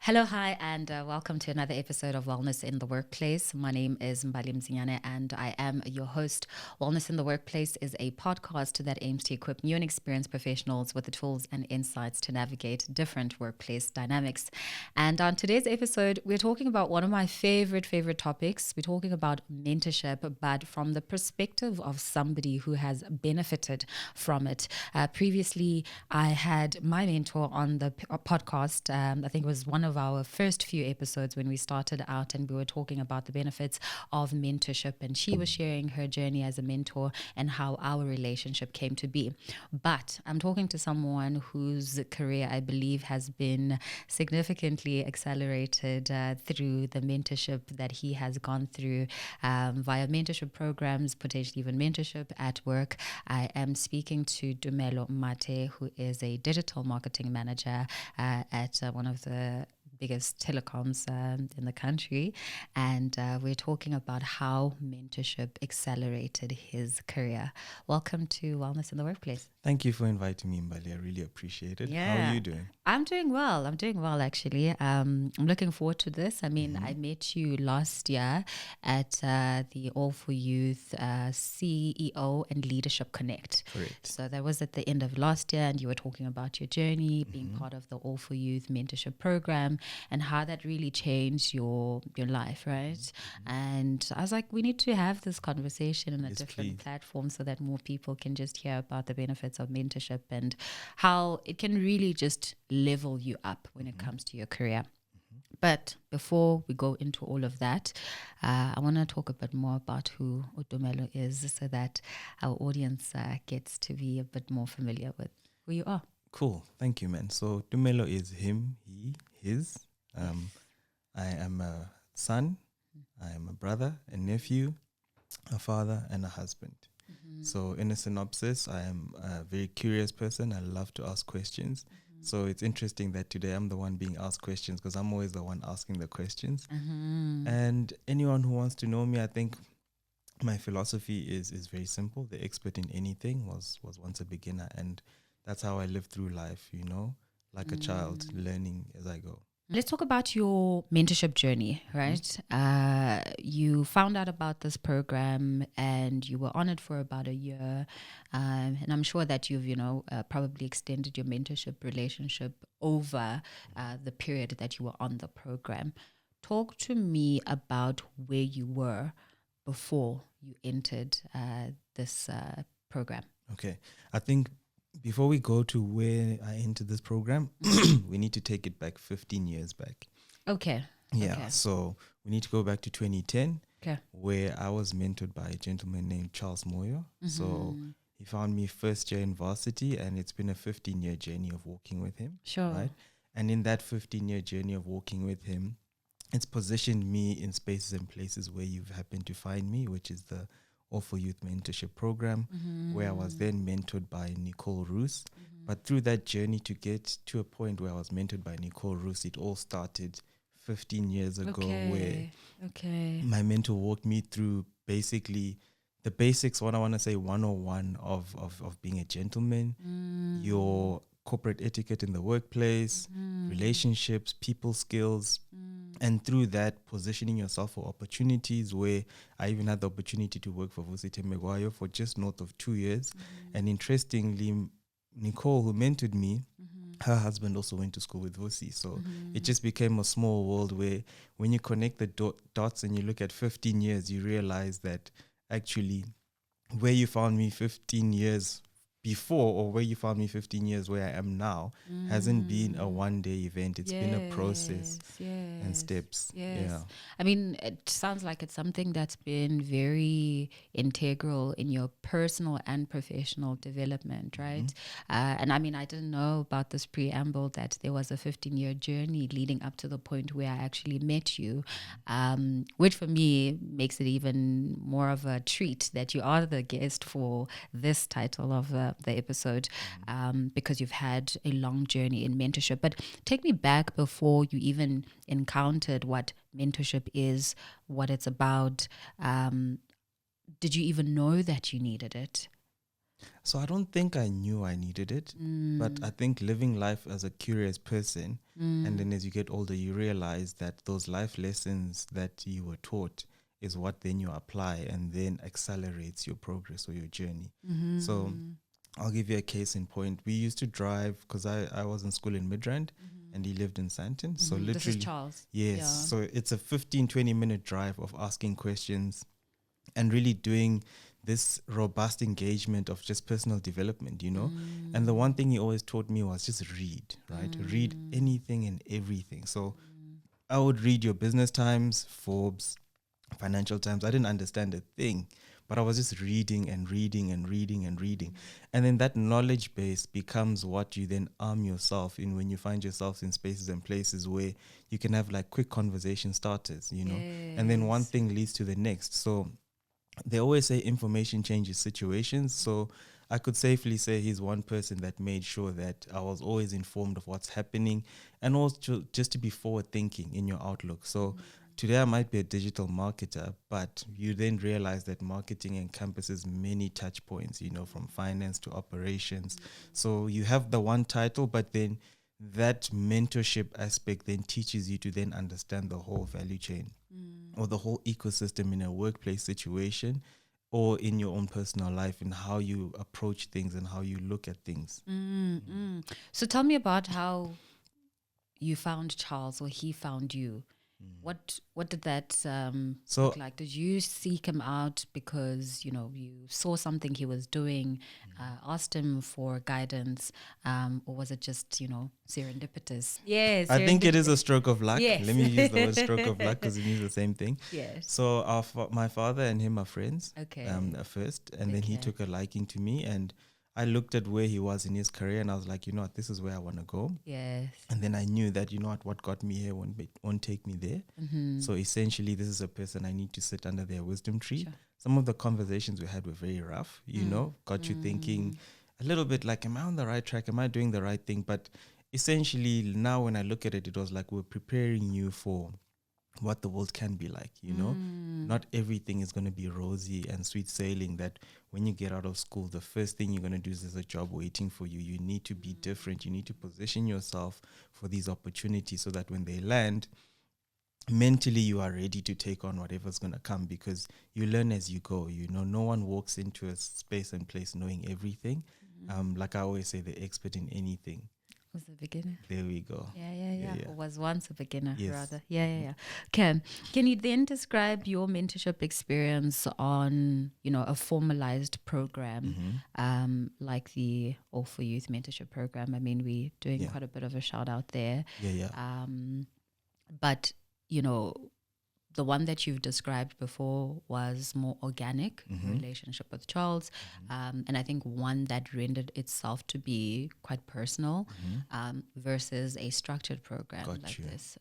Hello, hi, and welcome to another episode of Wellness in the Workplace. My name is Mbali Mzinyane, and I am your host. Wellness in the Workplace is a podcast that aims to equip new and experienced professionals with the tools and insights to navigate different workplace dynamics. And on today's episode, we're talking about one of my favorite topics. We're talking about mentorship, but from the perspective of somebody who has benefited from it. Previously, I had my mentor on the podcast. I think it was one of our first few episodes when we started out, and we were talking about the benefits of mentorship, and she was sharing her journey as a mentor and how our relationship came to be. But I'm talking to someone whose career, I believe, has been significantly accelerated through the mentorship that he has gone through via mentorship programs, potentially even mentorship at work. I am speaking to Tumelo Mathe, who is a digital marketing manager at one of the biggest telecoms in the country, and we're talking about how mentorship accelerated his career. Welcome to Wellness in the Workplace. Thank you for inviting me, Mbali. I really appreciate it. How are you doing? I'm doing well. Actually. I'm looking forward to this. I mean, I met you last year at the All4Youth CEO and Leadership Connect. Correct. So that was at the end of last year, and you were talking about your journey, being part of the All4Youth Mentorship Programme, and how that really changed your life, right? And I was like, we need to have this conversation in a different platform so that more people can just hear about the benefits of mentorship and how it can really just level you up when it comes to your career. But before we go into all of that, I want to talk a bit more about who Tumelo is so that our audience gets to be a bit more familiar with who you are. Cool. Thank you, man. So Tumelo is him, he, his. I am a son, I am a brother, a nephew, a father, and a husband. So in a synopsis, I am a very curious person. I love to ask questions. So it's interesting that today I'm the one being asked questions because I'm always the one asking the questions. And anyone who wants to know me, I think my philosophy is very simple. The expert in anything was once a beginner, and that's how I live through life, like a child, learning as I go. Let's talk about your mentorship journey, right? You found out about this program and you were on it for about a year. And I'm sure that you've, probably extended your mentorship relationship over the period that you were on the program. Talk to me about where you were before you entered this program. Okay. I think before we go to where I entered this program, we need to take it back 15 years back. Okay. Yeah. Okay. So we need to go back to 2010, where I was mentored by a gentleman named Charles Moyo. So he found me first year in varsity, and it's been a 15-year journey of walking with him. Sure. Right. And in that 15-year journey of walking with him, it's positioned me in spaces and places where you've happened to find me, which is the All4Youth Mentorship Programme, where I was then mentored by Nicole Roos. But through that journey to get to a point where I was mentored by Nicole Roos, it all started 15 years ago, where my mentor walked me through basically the basics, what I want to say 101 of being a gentleman, your corporate etiquette in the workplace, relationships, people skills, and through that, positioning yourself for opportunities, where I even had the opportunity to work for Vusi Temegwayo for just north of 2 years. And interestingly, Nicole, who mentored me, her husband also went to school with Vusi. So it just became a small world where when you connect the dots and you look at 15 years, you realize that actually where you found me 15 years before, or where you found me 15 years where I am now, hasn't been a one-day event. It's been a process and steps. Yeah. I mean, it sounds like it's something that's been very integral in your personal and professional development, right? And I mean, I didn't know about this preamble that there was a 15-year journey leading up to the point where I actually met you, which for me makes it even more of a treat that you are the guest for this title of the episode, because you've had a long journey in mentorship. But take me back before you even encountered what mentorship is, what it's about. Did you even know that you needed it? So I don't think I knew I needed it, but I think living life as a curious person, and then as you get older, you realize that those life lessons that you were taught is what then you apply and then accelerates your progress or your journey. So I'll give you a case in point. We used to drive because I was in school in Midrand and he lived in Sandton. So literally, This is Charles. yes. Yeah. So it's a 15-20 minute drive of asking questions and really doing this robust engagement of just personal development, you know. And the one thing he always taught me was just read, right? Read anything and everything. So I would read your Business Times, Forbes, Financial Times. I didn't understand a thing, but I was just reading and reading and reading and reading. And then that knowledge base becomes what you then arm yourself in when you find yourself in spaces and places where you can have like quick conversation starters, you know. And then one thing leads to the next. So they always say information changes situations. So I could safely say he's one person that made sure that I was always informed of what's happening and also just to be forward thinking in your outlook. So today I might be a digital marketer, but you then realize that marketing encompasses many touch points, you know, from finance to operations. So you have the one title, but then that mentorship aspect then teaches you to then understand the whole value chain or the whole ecosystem in a workplace situation or in your own personal life and how you approach things and how you look at things. So tell me about how you found Charles or he found you. What did that look like? Did you seek him out because, you know, you saw something he was doing, asked him for guidance, or was it just, you know, serendipitous? Yes, I think it is a stroke of luck. Yes. Let me use the word stroke of luck because it means the same thing. Yes. So my father and him are friends Okay. At first, and then he took a liking to me, and I looked at where he was in his career and I was like, you know what, this is where I want to go. Yes. And then I knew that, you know what got me here won't take me there. So essentially, this is a person I need to sit under their wisdom tree. Sure. Some of the conversations we had were very rough, you know, got you thinking a little bit like, am I on the right track? Am I doing the right thing? But essentially, now when I look at it, it was like we're preparing you for what the world can be like, you know. Not everything is going to be rosy and sweet sailing, that when you get out of school the first thing you're going to do is there's a job waiting for you. You need to be different. You need to position yourself for these opportunities so that when they land, mentally you are ready to take on whatever's going to come, because you learn as you go. You know, no one walks into a space and place knowing everything. Like I always say, the expert in anything was a beginner. There we go. Yeah. Or was once a beginner, Yes. rather. Yeah. Can you then describe your mentorship experience on, you know, a formalized program, like the All4Youth Mentorship Programme? I mean, we're doing quite a bit of a shout out there. But, you know, the one that you've described before was more organic, relationship with Charles. And I think one that rendered itself to be quite personal versus a structured program this.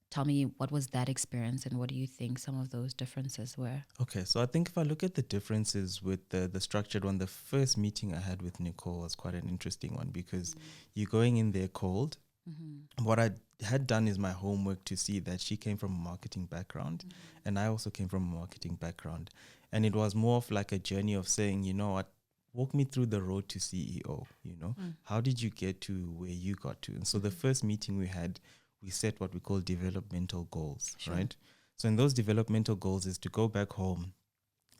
Tell me, what was that experience and what do you think some of those differences were? Okay, so I think if I look at the differences with the structured one, the first meeting I had with Nicole was quite an interesting one, because you're going in there cold. What I had done is my homework to see that she came from a marketing background and I also came from a marketing background. And it was more of like a journey of saying, you know what, walk me through the road to CEO, you know, how did you get to where you got to? And so the first meeting we had, we set what we call developmental goals, right? So in those developmental goals is to go back home,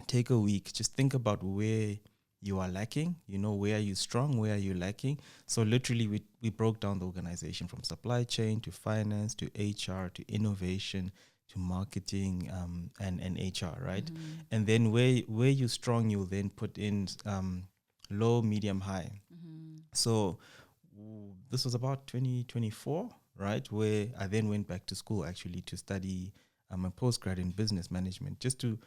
take a week, just think about where you are lacking, you know, where are you strong, where are you lacking. So literally we broke down the organization from supply chain to finance to HR to innovation to marketing and HR, right? And then where you're strong, you'll then put in low, medium, high. So this was about 2024, right? Where I then went back to school actually to study a postgrad in business management, just to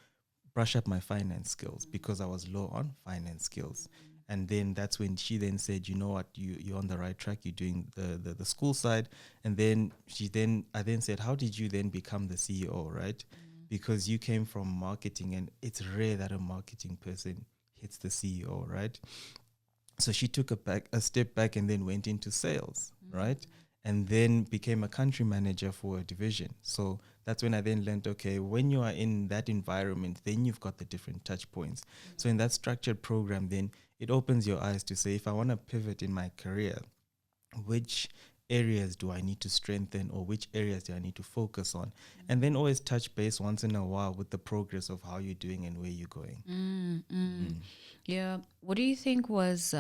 brush up my finance skills, because I was low on finance skills. And then that's when she then said, you know what, you're on the right track, you're doing the school side. And then I then said, how did you then become the CEO, right? Because you came from marketing and it's rare that a marketing person hits the CEO, right? So she took a step back and then went into sales, right? and then became a country manager for a division. So that's when I then learned, okay, when you are in that environment, then you've got the different touch points. So in that structured program, then it opens your eyes to say, if I want to pivot in my career, which areas do I need to strengthen, or which areas do I need to focus on? And then always touch base once in a while with the progress of how you're doing and where you're going. Yeah. What do you think was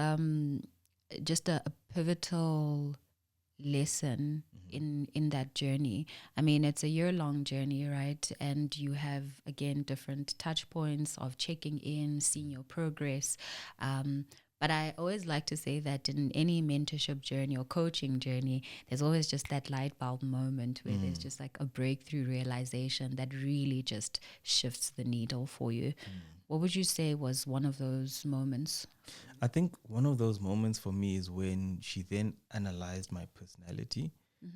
just a pivotal lesson in that journey? I mean, it's a year-long journey, right? And you have, again, different touch points of checking in, seeing your progress. But I always like to say that in any mentorship journey or coaching journey, there's always just that light bulb moment where there's just like a breakthrough realization that really just shifts the needle for you. What would you say was one of those moments? I think one of those moments for me is when she then analyzed my personality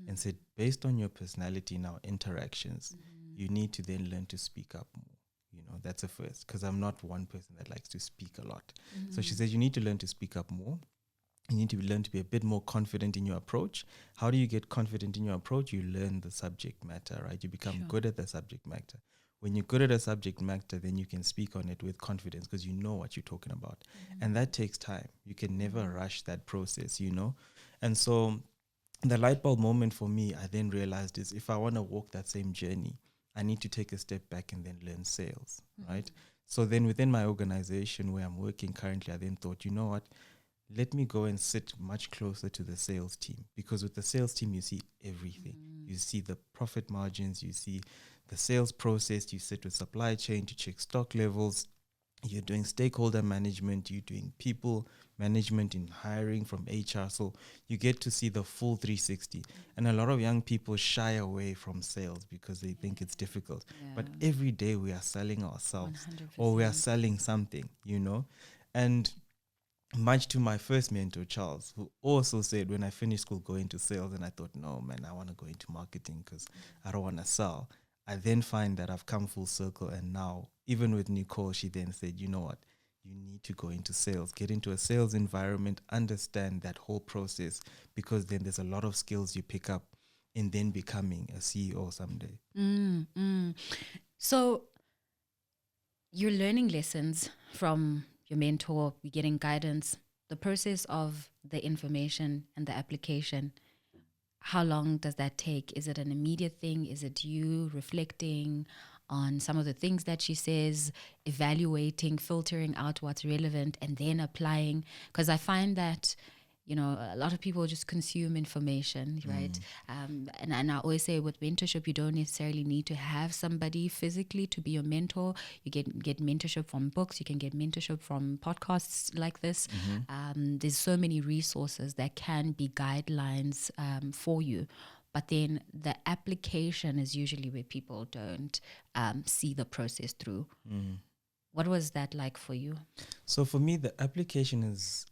and said, based on your personality and our interactions, you need to then learn to speak up more. You know, that's a first, because I'm not one person that likes to speak a lot. So she says, you need to learn to speak up more. You need to learn to be a bit more confident in your approach. How do you get confident in your approach? You learn the subject matter, right? You become good at the subject matter. When you're good at a subject matter, then you can speak on it with confidence because you know what you're talking about. And that takes time. You can never rush that process, you know? And so the light bulb moment for me, I then realized, is if I want to walk that same journey, I need to take a step back and then learn sales, right? So then within my organization where I'm working currently, I then thought, you know what? Let me go and sit much closer to the sales team, because with the sales team, you see everything. You see the profit margins, you see the sales process, you sit with supply chain to check stock levels, you're doing stakeholder management, you're doing people management in hiring from HR. So you get to see the full 360. And a lot of young people shy away from sales because they think it's difficult. But every day we are selling ourselves 100%. or we are selling something, you know. And much to my first mentor, Charles, who also said when I finished school, go into sales. And I thought, no, man, I want to go into marketing because I don't want to sell. I then find that I've come full circle. And now, even with Nicole, she then said, you know what? You need to go into sales, get into a sales environment, understand that whole process, because then there's a lot of skills you pick up in then becoming a CEO someday. So you're learning lessons from your mentor, you're getting guidance, the process of the information and the application. How long does that take? Is it an immediate thing? Is it you reflecting on some of the things that she says, evaluating, filtering out what's relevant, and then applying? Because I find that, you know, a lot of people just consume information, right? And I always say with mentorship, you don't necessarily need to have somebody physically to be your mentor. You get mentorship from books. You can get mentorship from podcasts like this. There's so many resources that can be guidelines for you. But then the application is usually where people don't see the process through. What was that like for you? So for me, the application is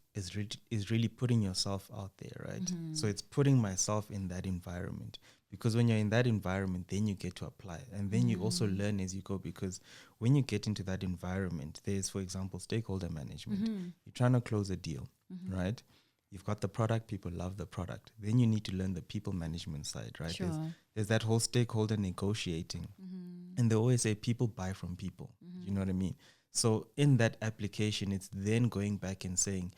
really putting yourself out there, right? So it's putting myself in that environment, because when you're in that environment, then you get to apply, and then you also learn as you go, because when you get into that environment, there's, for example, stakeholder management. You're trying to close a deal, right? You've got the product, people love the product. Then you need to learn the people management side, right? Sure. There's that whole stakeholder negotiating. And they always say people buy from people. You know what I mean? So in that application, it's then going back and saying,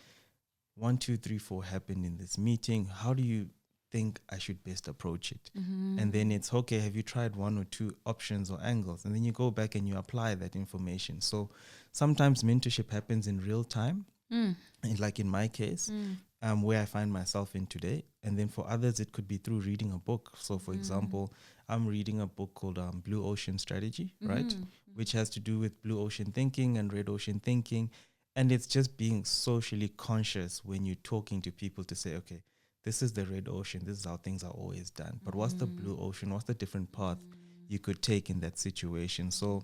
1, 2, 3, 4 happened in this meeting. How do you think I should best approach it? And then it's, okay, have you tried 1 or 2 options or angles? And then you go back and you apply that information. So sometimes mentorship happens in real time, and like in my case, where I find myself in today. And then for others, it could be through reading a book. So for example, I'm reading a book called Blue Ocean Strategy, right? Which has to do with blue ocean thinking and red ocean thinking. And it's just being socially conscious when you're talking to people to say, okay, this is the red ocean. This is how things are always done. But what's the blue ocean? What's the different path you could take in that situation? So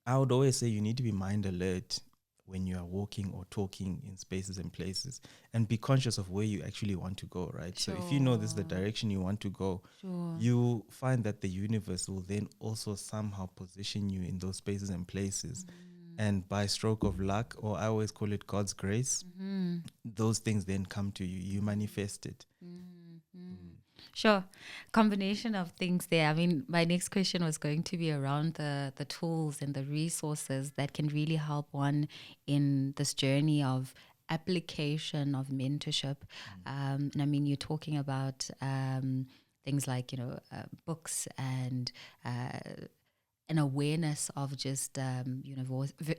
I would always say you need to be mind alert when you are walking or talking in spaces and places, and be conscious of where you actually want to go, right? So if you know this is the direction you want to go, you find that the universe will then also somehow position you in those spaces and places. And by stroke of luck, or I always call it God's grace, those things then come to you. You manifest it. Sure. Combination of things there. I mean, my next question was going to be around the tools and the resources that can really help one in this journey of application of mentorship. And I mean, you're talking about things like, books and an awareness of just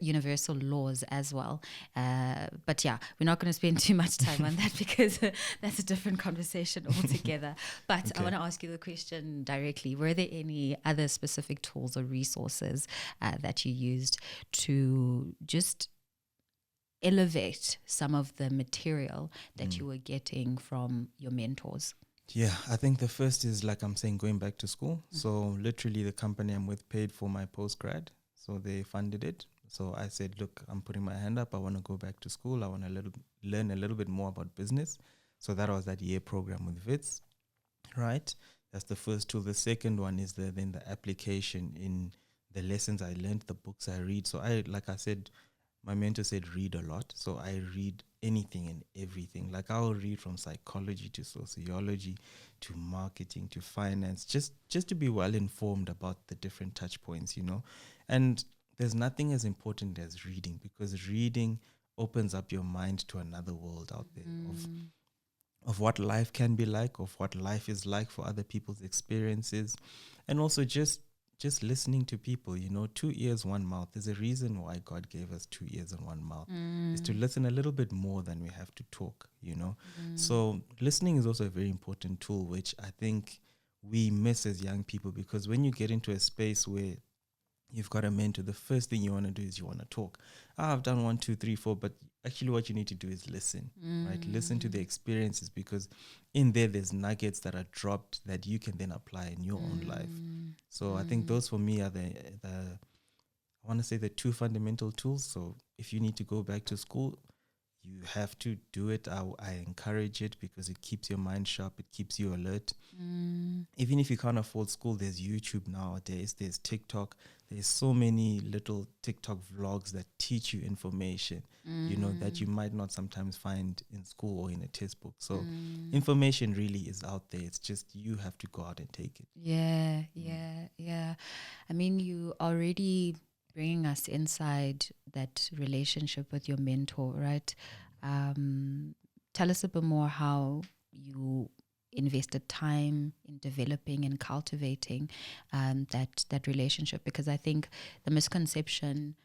universal laws as well. But yeah, we're not going to spend too much time on that because that's a different conversation altogether. But I want to ask you the question directly. Were there any other specific tools or resources that you used to just elevate some of the material that you were getting from your mentors? Yeah, I think the first is, like I'm saying, going back to school. So literally the company I'm with paid for my postgrad. So they funded it. So I said, look, I'm putting my hand up. I want to go back to school. I want to learn a little bit more about business. So that was that year program with WITS, right? That's the first tool. The second one is then the application in the lessons I learned, the books I read. So like I said, my mentor said read a lot. So I read anything and everything. Like I'll read from psychology to sociology to marketing to finance, just to be well informed about the different touch points, And there's nothing as important as reading, because reading opens up your mind to another world out there of what life can be like, of what life is like for other people's experiences, and also just listening to people, 2 ears, 1 mouth. There's a reason why God gave us 2 ears and 1 mouth, is to listen a little bit more than we have to talk, So listening is also a very important tool, which I think we miss as young people, because when you get into a space where you've got a mentor, the first thing you want to do is you want to talk. I've done 1, 2, 3, 4, but actually what you need to do is listen, right? Listen to the experiences, because in there's nuggets that are dropped that you can then apply in your own life. So I think those for me are the I want to say the 2 fundamental tools. So if you need to go back to school, you have to do it. I encourage it, because it keeps your mind sharp. It keeps you alert. Even if you can't afford school, there's YouTube nowadays. There's TikTok. There's so many little TikTok vlogs that teach you information, that you might not sometimes find in school or in a textbook. So information really is out there. It's just you have to go out and take it. Yeah. I mean, you already bringing us inside that relationship with your mentor, right? Tell us a bit more how you invested time in developing and cultivating that relationship, because I think the misconception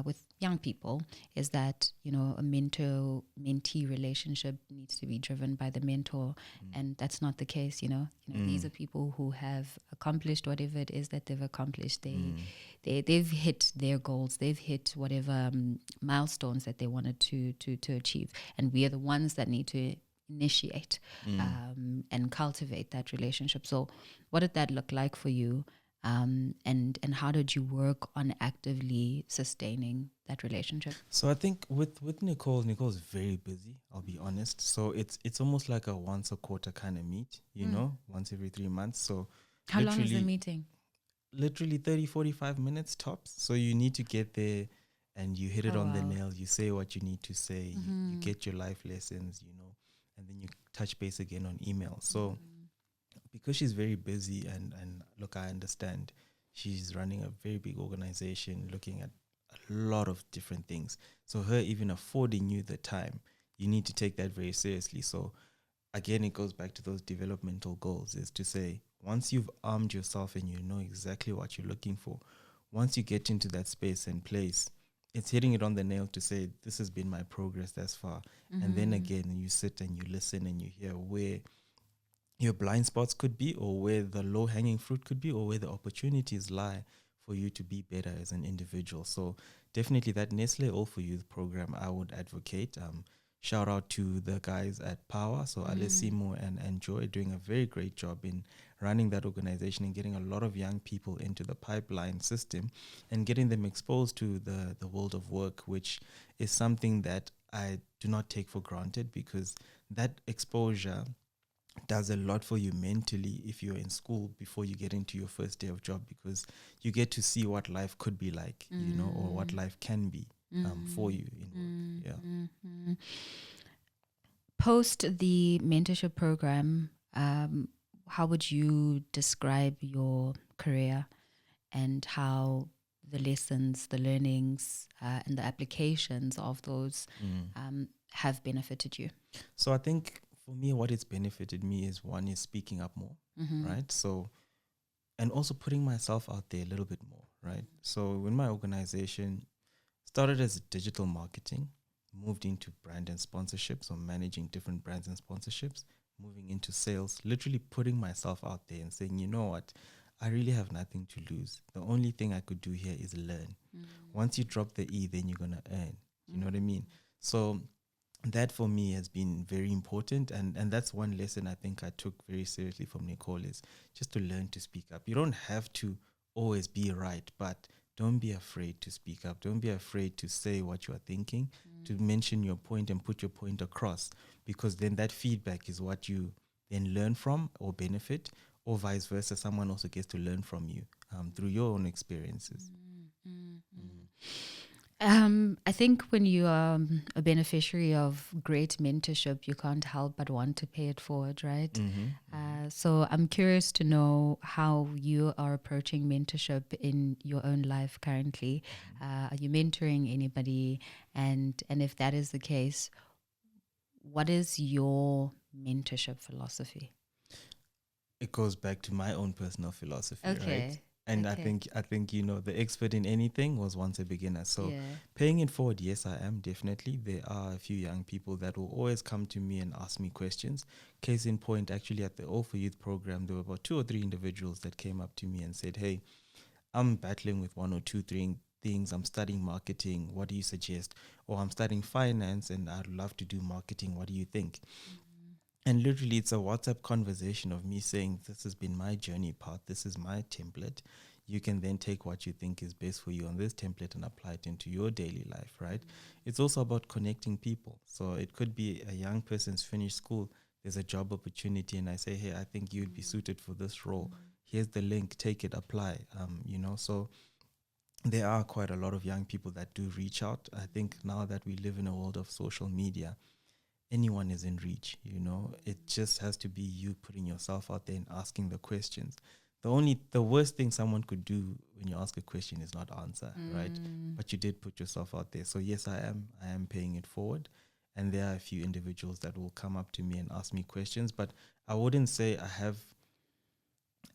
with young people is that a mentor-mentee relationship needs to be driven by the mentor, and that's not the case. These are people who have accomplished whatever it is that they've accomplished. They've hit their goals, they've hit whatever milestones that they wanted to achieve, and we are the ones that need to initiate and cultivate that relationship. So what did that look like for you? And how did you work on actively sustaining that relationship? So I think with Nicole's very busy, I'll be honest. So it's almost like a once a quarter kind of meet, once every 3 months. So how long is the meeting? Literally 30, 45 minutes tops. So you need to get there and you hit it on the nail. You say what you need to say. You get your life lessons, and then you touch base again on email. So because she's very busy, and look, I understand she's running a very big organization, looking at a lot of different things. So her even affording you the time, you need to take that very seriously. So again, it goes back to those developmental goals, is to say, once you've armed yourself and you know exactly what you're looking for, once you get into that space and place, it's hitting it on the nail to say, this has been my progress thus far. And then again, you sit and you listen and you hear where your blind spots could be, or where the low-hanging fruit could be, or where the opportunities lie for you to be better as an individual. So definitely that Nestle All4Youth program I would advocate. Shout out to the guys at Power, so Alessimo and Joy, doing a very great job in running that organization and getting a lot of young people into the pipeline system and getting them exposed to the world of work, which is something that I do not take for granted, because that exposure does a lot for you mentally if you're in school before you get into your first day of job, because you get to see what life could be like, or what life can be for you in work. Post the mentorship program, how would you describe your career and how the lessons, the learnings, and the applications of those have benefited you? So I think for me, what it's benefited me is one is speaking up more, right? So, and also putting myself out there a little bit more, right? So when my organization started as digital marketing, moved into brand and sponsorships, or managing different brands and sponsorships, moving into sales, literally putting myself out there and saying, you know what, I really have nothing to lose. The only thing I could do here is learn. Once you drop the E, then you're going to earn. You know what I mean? So that for me has been very important. And that's one lesson I think I took very seriously from Nicole, is just to learn to speak up. You don't have to always be right, but don't be afraid to speak up. Don't be afraid to say what you are thinking, to mention your point and put your point across, because then that feedback is what you then learn from or benefit, or vice versa. Someone also gets to learn from you through your own experiences. I think when you are a beneficiary of great mentorship, you can't help but want to pay it forward, right? So I'm curious to know how you are approaching mentorship in your own life currently. Are you mentoring anybody? And if that is the case, what is your mentorship philosophy? It goes back to my own personal philosophy, right? Okay. And Okay. I think the expert in anything was once a beginner. So paying it forward, yes, I am definitely. There are a few young people that will always come to me and ask me questions. Case in point, actually at the All4Youth program, there were about 2 or 3 individuals that came up to me and said, "Hey, I'm battling with 1 or 2 things. I'm studying marketing. What do you suggest? Or I'm studying finance and I'd love to do marketing. What do you think?" And literally, it's a WhatsApp conversation of me saying, this has been my journey path. This is my template. You can then take what you think is best for you on this template and apply it into your daily life, right? It's also about connecting people. So it could be a young person's finished school. There's a job opportunity and I say, hey, I think you'd be suited for this role. Here's the link, take it, apply. So there are quite a lot of young people that do reach out. I think now that we live in a world of social media, anyone is in reach. It just has to be you putting yourself out there and asking the questions. The worst thing someone could do when you ask a question is not answer, right? But you did put yourself out there. So yes, I am paying it forward, and there are a few individuals that will come up to me and ask me questions, but I wouldn't say I have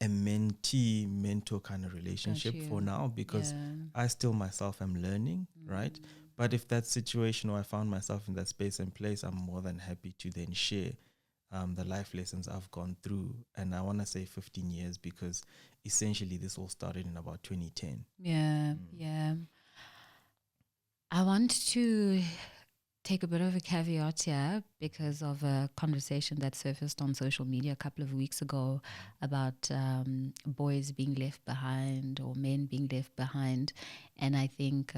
a mentee mentor kind of relationship for now, because I still myself am learning, right? But if that situation, or I found myself in that space and place, I'm more than happy to then share the life lessons I've gone through. And I want to say 15 years, because essentially this all started in about 2010. Yeah. I want to take a bit of a caveat here because of a conversation that surfaced on social media a couple of weeks ago about boys being left behind or men being left behind. And I think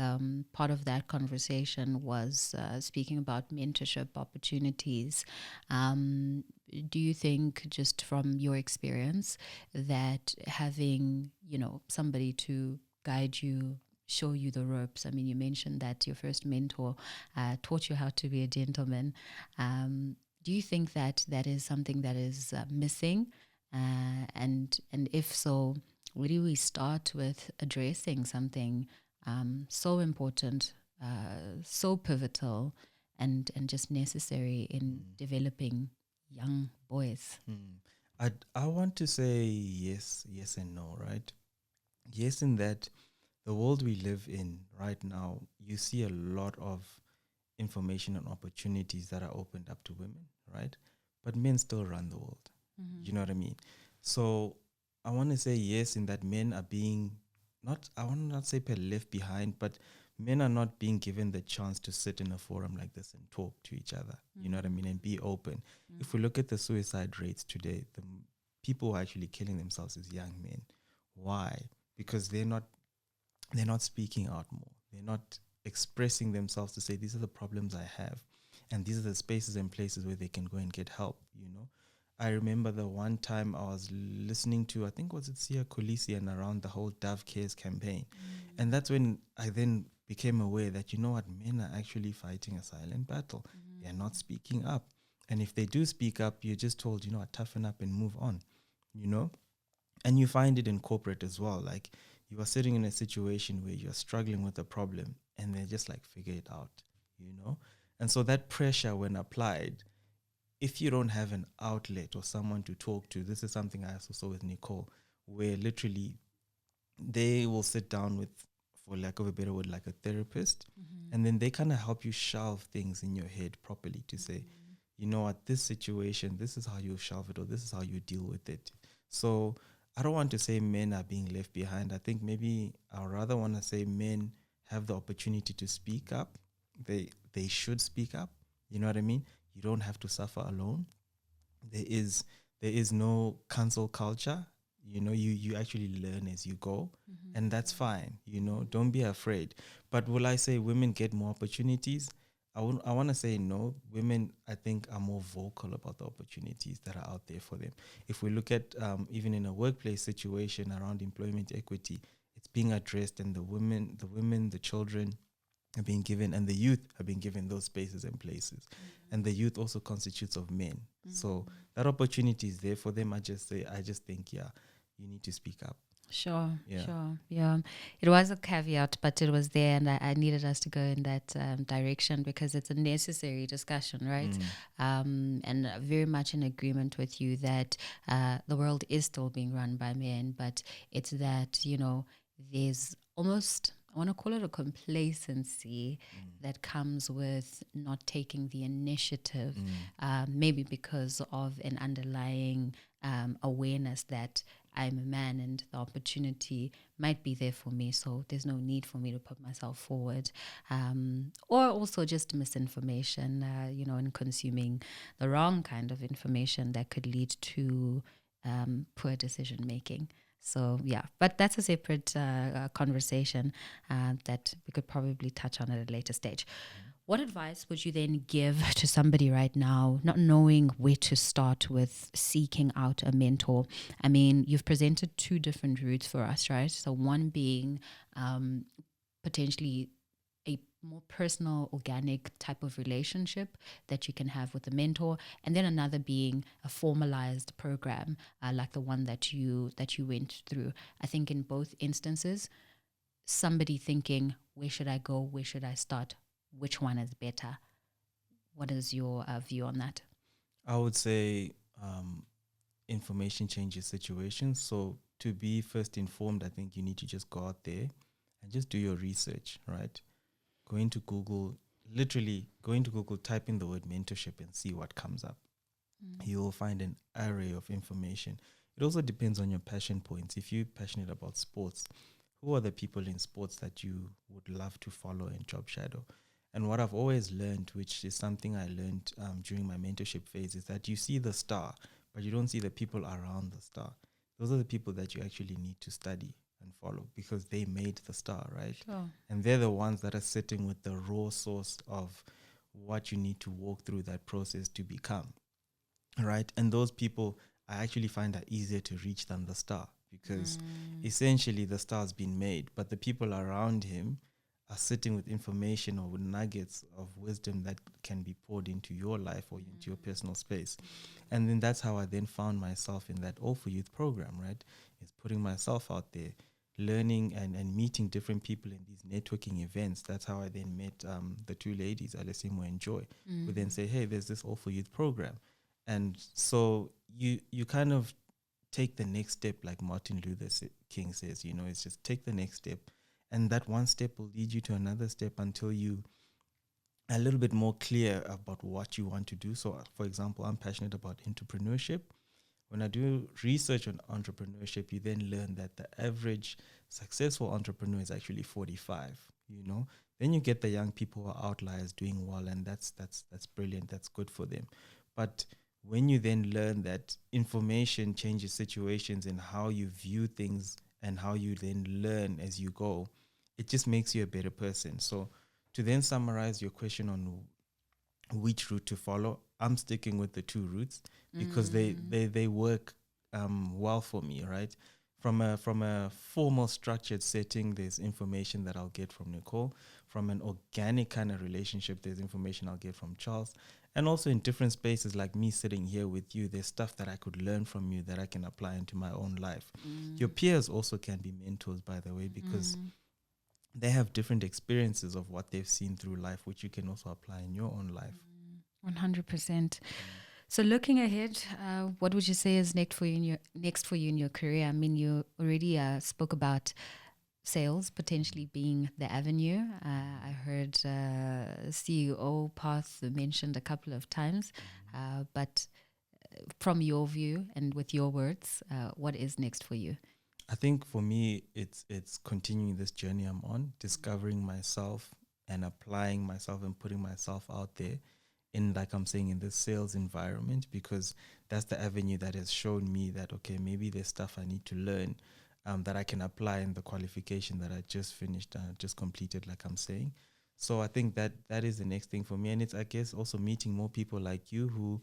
part of that conversation was speaking about mentorship opportunities. Do you think, just from your experience, that having, somebody to guide you, show you the ropes? I mean, you mentioned that your first mentor taught you how to be a gentleman. Do you think that is something that is missing? And if so, where do we start with addressing something so important, so pivotal, and just necessary in developing young boys? I want to say yes and no, right? Yes, in that the world we live in right now, you see a lot of information and opportunities that are opened up to women, right? But men still run the world. You know what I mean? So I want to say yes, in that men are being I want to not say left behind, but men are not being given the chance to sit in a forum like this and talk to each other. You know what I mean? And be open. If we look at the suicide rates today, the people who are actually killing themselves is young men. Why? Because they're not speaking out more. They're not expressing themselves to say, these are the problems I have, and these are the spaces and places where they can go and get help. I remember the one time I was listening to, I think was it Sia Kolisi, and around the whole Dove Cares campaign. And that's when I then became aware that, men are actually fighting a silent battle. They're not speaking up. And if they do speak up, you're just told, toughen up and move on. you know? And you find it in corporate as well. Like, you are sitting in a situation where you're struggling with a problem and they're just like, figure it out, you know? And so that pressure, when applied, if you don't have an outlet or someone to talk to, this is something I also saw with Nicole, where literally they will sit down with, for lack of a better word, like a therapist, and then they kind of help you shelve things in your head properly to say, you know what, this situation, this is how you shelve it, or this is how you deal with it. So I don't want to say men are being left behind. I think maybe I rather want to say men have the opportunity to speak up. They should speak up. You know what I mean? You don't have to suffer alone. There is no cancel culture. You know, you actually learn as you go, and that's fine. You know, don't be afraid. But will I say women get more opportunities? I want to say no. Women, I think, are more vocal about the opportunities that are out there for them. If we look at even in a workplace situation around employment equity, it's being addressed, and the women, the children are being given, and the youth are being given those spaces and places. And the youth also constitutes of men. So that opportunity is there for them. I just think, yeah, you need to speak up. Sure. Yeah. Sure. Yeah. It was a caveat, but it was there, and I needed us to go in that direction because it's a necessary discussion, right? And very much in agreement with you that the world is still being run by men, but it's that, there's almost, I want to call it a complacency that comes with not taking the initiative, maybe because of an underlying awareness that I'm a man and the opportunity might be there for me, so there's no need for me to put myself forward. Or also just misinformation, and consuming the wrong kind of information that could lead to poor decision making. So, yeah, but that's a separate conversation that we could probably touch on at a later stage. What advice would you then give to somebody right now, not knowing where to start with seeking out a mentor? I mean, you've presented two different routes for us, right? So one being potentially a more personal, organic type of relationship that you can have with a mentor, and then another being a formalized program like the one that you went through. I think in both instances, somebody thinking, where should I go? Where should I start? Which one is better? What is your view on that? I would say information changes situations. So to be first informed, I think you need to just go out there and just do your research, right? Go into Google, type in the word mentorship and see what comes up. You will find an array of information. It also depends on your passion points. If you're passionate about sports, who are the people in sports that you would love to follow and job shadow? And what I've always learned, which is something I learned during my mentorship phase, is that you see the star, but you don't see the people around the star. Those are the people that you actually need to study and follow because they made the star, right? Sure. And they're the ones that are sitting with the raw source of what you need to walk through that process to become, right? And those people I actually find are easier to reach than the star because essentially the star's been made, but the people around him are sitting with information or with nuggets of wisdom that can be poured into your life or into your personal space. And then that's how I then found myself in that All4Youth program, right? It's putting myself out there, learning and meeting different people in these networking events. That's how I then met the two ladies, Alessimo and Joy, who then say, hey, there's this All4Youth program. And so you kind of take the next step, like Martin Luther King says, it's just take the next step. And that one step will lead you to another step until you are a little bit more clear about what you want to do. So, for example, I'm passionate about entrepreneurship. When I do research on entrepreneurship, you then learn that the average successful entrepreneur is actually 45, Then you get the young people who are outliers doing well, and that's brilliant. That's good for them. But when you then learn that information changes situations and how you view things and how you then learn as you go, it just makes you a better person. So to then summarize your question on which route to follow, I'm sticking with the two routes because they work well for me, right? From a formal structured setting, there's information that I'll get from Nicole. From an organic kind of relationship, there's information I'll get from Charles. And also in different spaces, like me sitting here with you, there's stuff that I could learn from you that I can apply into my own life. Your peers also can be mentors, by the way, because they have different experiences of what they've seen through life, which you can also apply in your own life. 100%. So looking ahead, what would you say is next for you in your career? I mean, you already spoke about sales potentially being the avenue. I heard CEO path mentioned a couple of times, but from your view and with your words, what is next for you? I think for me, it's continuing this journey I'm on, discovering myself and applying myself and putting myself out there in, like I'm saying, in this sales environment, because that's the avenue that has shown me that, okay, maybe there's stuff I need to learn that I can apply in the qualification that I just finished, just completed, like I'm saying. So I think that is the next thing for me. And it's, I guess, also meeting more people like you who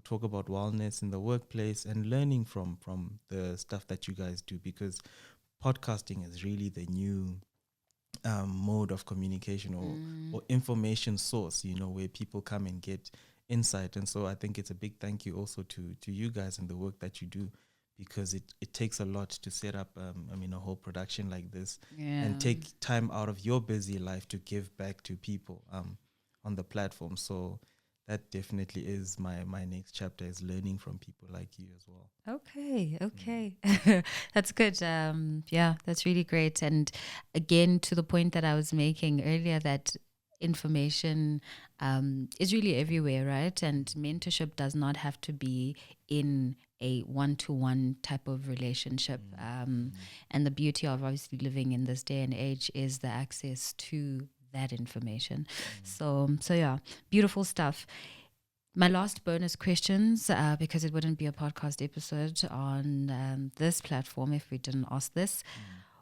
talk about wellness in the workplace and learning from the stuff that you guys do, because podcasting is really the new mode of communication or information source, where people come and get insight. And so I think it's a big thank you also to you guys and the work that you do, because it takes a lot to set up a whole production like this and take time out of your busy life to give back to people on the platform. So that definitely is my next chapter, is learning from people like you as well. Okay. That's good. That's really great. And again, to the point that I was making earlier, that information is really everywhere, right? And mentorship does not have to be in a one-to-one type of relationship. And the beauty of obviously living in this day and age is the access to that information. So yeah, beautiful stuff. My last bonus questions, because it wouldn't be a podcast episode on this platform if we didn't ask this.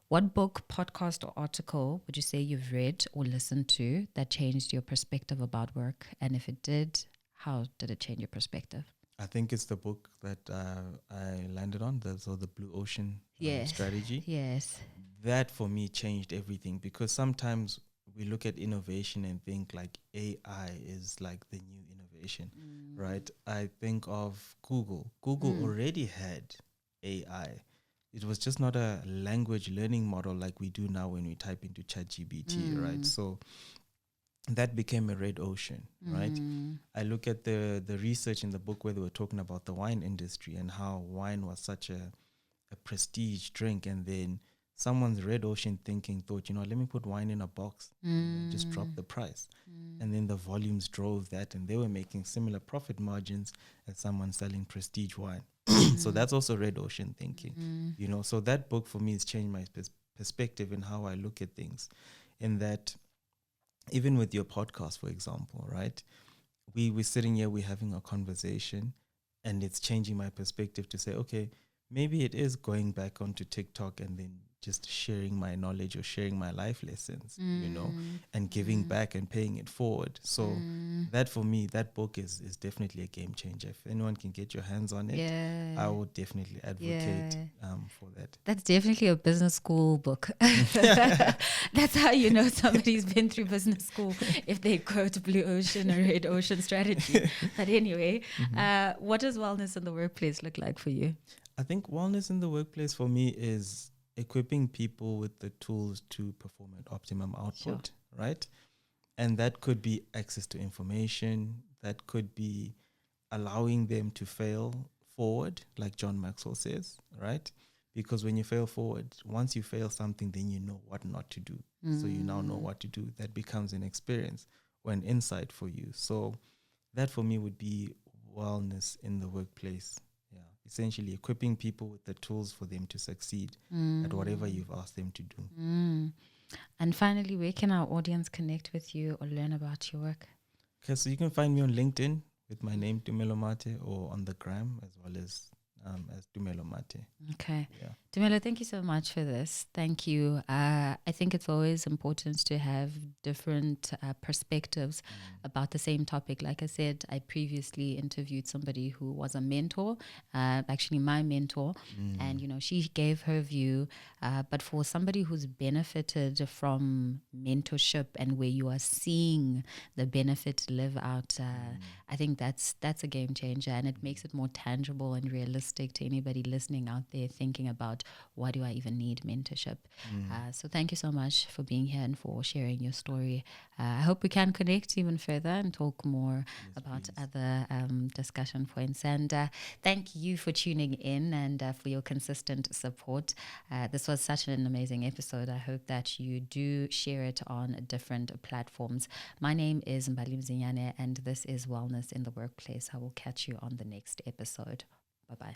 What book, podcast, or article would you say you've read or listened to that changed your perspective about work? And if it did, how did it change your perspective? I think it's the book that I landed on, the Blue Ocean Strategy. Yes. That for me changed everything, because sometimes we look at innovation and think like AI is like the new innovation, right? I think of Google. Google already had AI. It was just not a language learning model like we do now when we type into ChatGPT, right? So that became a red ocean, right? I look at the research in the book where they were talking about the wine industry and how wine was such a prestige drink, and then someone's red ocean thinking thought, let me put wine in a box and just drop the price. And then the volumes drove that, and they were making similar profit margins as someone selling prestige wine. So that's also red ocean thinking, So that book for me has changed my perspective in how I look at things, in that even with your podcast, for example, right? We're sitting here, we're having a conversation, and it's changing my perspective to say, okay, maybe it is going back onto TikTok and then just sharing my knowledge or sharing my life lessons, and giving back and paying it forward. So that for me, that book is definitely a game changer. If anyone can get your hands on it, I would definitely advocate for that. That's definitely a business school book. That's how you know somebody's been through business school, if they quote Blue Ocean or Red Ocean Strategy. But anyway, what does wellness in the workplace look like for you? I think wellness in the workplace for me is equipping people with the tools to perform at optimum output, right? And that could be access to information. That could be allowing them to fail forward, like John Maxwell says, right? Because when you fail forward, once you fail something, then you know what not to do. So you now know what to do. That becomes an experience or an insight for you. So that for me would be wellness in the workplace. Essentially equipping people with the tools for them to succeed at whatever you've asked them to do. And finally, where can our audience connect with you or learn about your work? Okay, so you can find me on LinkedIn with my name, Tumelo Mathe, or on the gram, as well as as Tumelo Mathe. Okay. Yeah. Tumelo, thank you so much for this. Thank you. I think it's always important to have different perspectives about the same topic. Like I said, I previously interviewed somebody who was a mentor, actually my mentor, and, she gave her view. But for somebody who's benefited from mentorship and where you are seeing the benefit live out, I think that's a game changer, and it makes it more tangible and realistic to anybody listening out there thinking about, why do I even need mentorship? So thank you so much for being here and for sharing your story. I hope we can connect even further and talk more about other discussion points. And thank you for tuning in and for your consistent support. This was such an amazing episode. I hope that you do share it on different platforms. My name is Mbalim and this is Wellness in the Workplace. I will catch you on the next episode. Bye-bye.